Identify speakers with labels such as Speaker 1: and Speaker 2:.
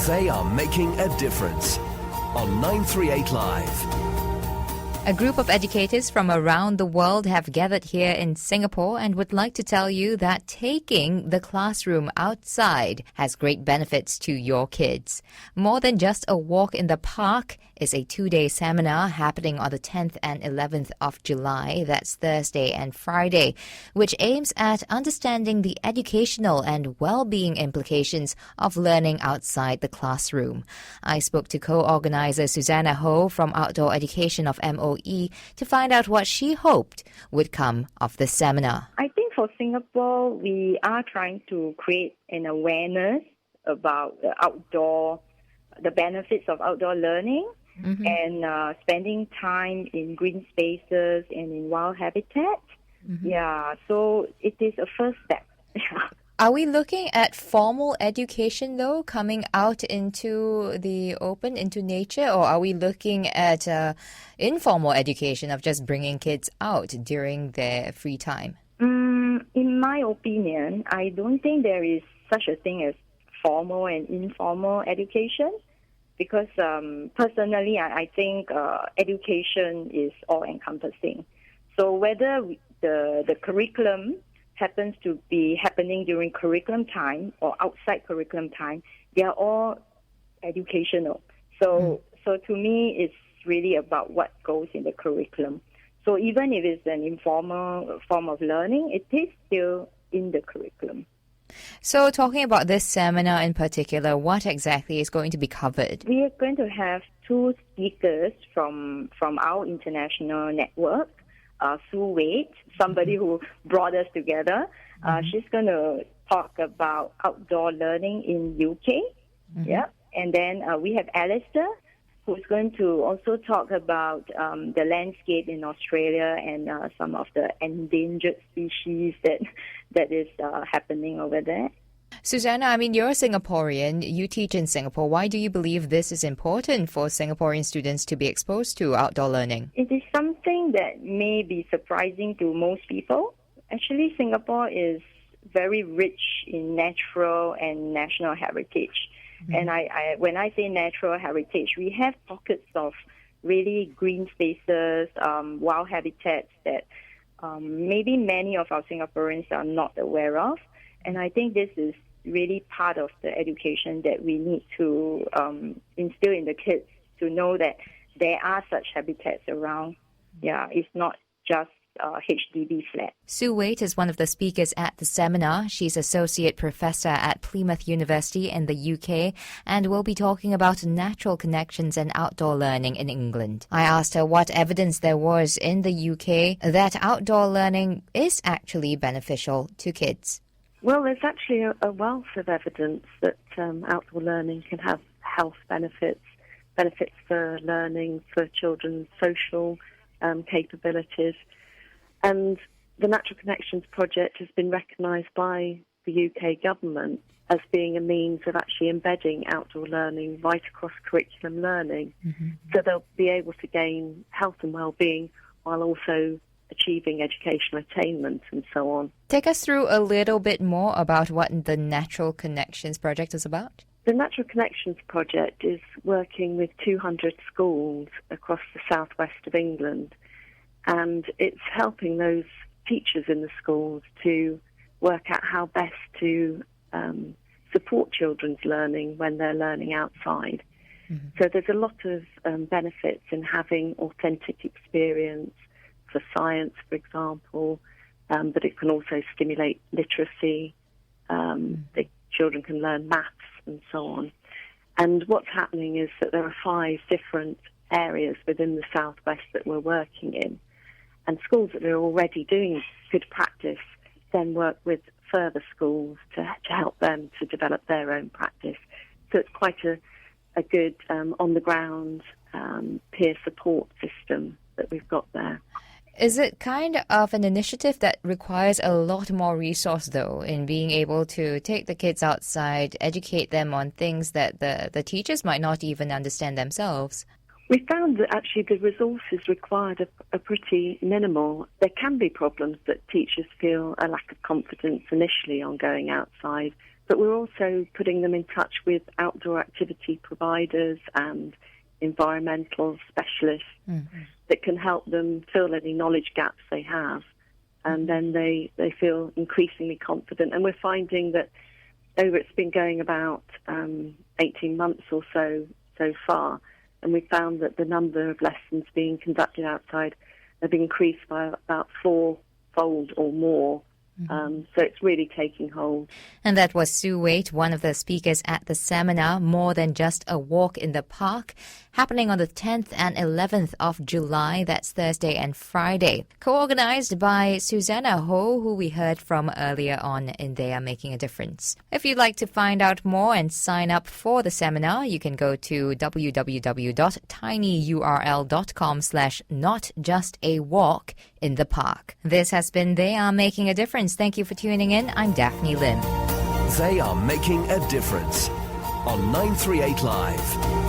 Speaker 1: They are making a difference on 938 Live.
Speaker 2: A group of educators from around the world have gathered here in Singapore and would like to tell you that taking the classroom outside has great benefits to your kids. More than just a walk in the park is a 2-day seminar happening on the 10th and 11th of July, that's Thursday and Friday, which aims at understanding the educational and well-being implications of learning outside the classroom. I spoke to co-organiser Susannah Ho from Outdoor Education of MOE to find out what she hoped would come of the seminar.
Speaker 3: I think for Singapore, we are trying to create an awareness about the benefits of outdoor learning and spending time in green spaces and in wild habitats. Yeah, so it is a first step.
Speaker 2: Are we looking at formal education, though, coming out into the open, into nature, or are we looking at informal education of just bringing kids out during their free time?
Speaker 3: In my opinion, I don't think there is such a thing as formal and informal education because personally, I think education is all-encompassing. So whether the curriculum happens to be happening during curriculum time or outside curriculum time, they are all educational. So to me, it's really about what goes in the curriculum. So even if it's an informal form of learning, it is still in the curriculum.
Speaker 2: So talking about this seminar in particular, what exactly is going to be covered? We
Speaker 3: are going to have 2 speakers from our international network. Sue Wade, somebody who brought us together. She's going to talk about outdoor learning in UK. Yeah, and then we have Alistair, who's going to also talk about the landscape in Australia and some of the endangered species that is happening over there.
Speaker 2: Susannah, I mean, you're a Singaporean. You teach in Singapore. Why do you believe this is important for Singaporean students to be exposed to outdoor learning?
Speaker 3: It is something that may be surprising to most people. Actually, Singapore is very rich in natural and national heritage. And when I say natural heritage, we have pockets of really green spaces, wild habitats that maybe many of our Singaporeans are not aware of. And I think this is really part of the education that we need to instill in the kids to know that there are such habitats around. Yeah, it's not just HDB flat.
Speaker 2: Sue Wade is one of the speakers at the seminar. She's Associate Professor at Plymouth University in the UK and will be talking about natural connections and outdoor learning in England. I asked her what evidence there was in the UK that outdoor learning is actually beneficial to kids.
Speaker 4: Well, there's actually a wealth of evidence that outdoor learning can have health benefits for learning, for children's social capabilities. And the Natural Connections Project has been recognised by the UK government as being a means of actually embedding outdoor learning right across curriculum learning. So they'll be able to gain health and well-being while also achieving educational attainment and so on.
Speaker 2: Take us through a little bit more about what the Natural Connections Project is about.
Speaker 4: The Natural Connections Project is working with 200 schools across the southwest of England, and it's helping those teachers in the schools to work out how best to support children's learning when they're learning outside. So there's a lot of benefits in having authentic experience for science, for example, but it can also stimulate literacy. The children can learn maths and so on. And what's happening is that there are 5 different areas within the southwest that we're working in. And schools that are already doing good practice then work with further schools to help them to develop their own practice. So it's quite a good on-the-ground peer support system that we've got there.
Speaker 2: Is it kind of an initiative that requires a lot more resource, though, in being able to take the kids outside, educate them on things that the teachers might not even understand themselves?
Speaker 4: We found that actually the resources required are pretty minimal. There can be problems that teachers feel a lack of confidence initially on going outside But we're also putting them in touch with outdoor activity providers and environmental specialists that can help them fill any knowledge gaps they have. And then they feel increasingly confident. And we're finding that it's been going about 18 months or so far, and we found that the number of lessons being conducted outside have increased by about fourfold or more. So it's really taking hold.
Speaker 2: And that was Sue Wade, one of the speakers at the seminar, More Than Just a Walk in the Park, happening on the 10th and 11th of July. That's Thursday and Friday. Co-organized by Susannah Ho, who we heard from earlier on in They Are Making a Difference. If you'd like to find out more and sign up for the seminar, you can go to www.tinyurl.com/notjustawalk in the park. This has been They Are Making a Difference. Thank you for tuning in. I'm Daphne Lim.
Speaker 1: They Are Making a Difference on 938 Live.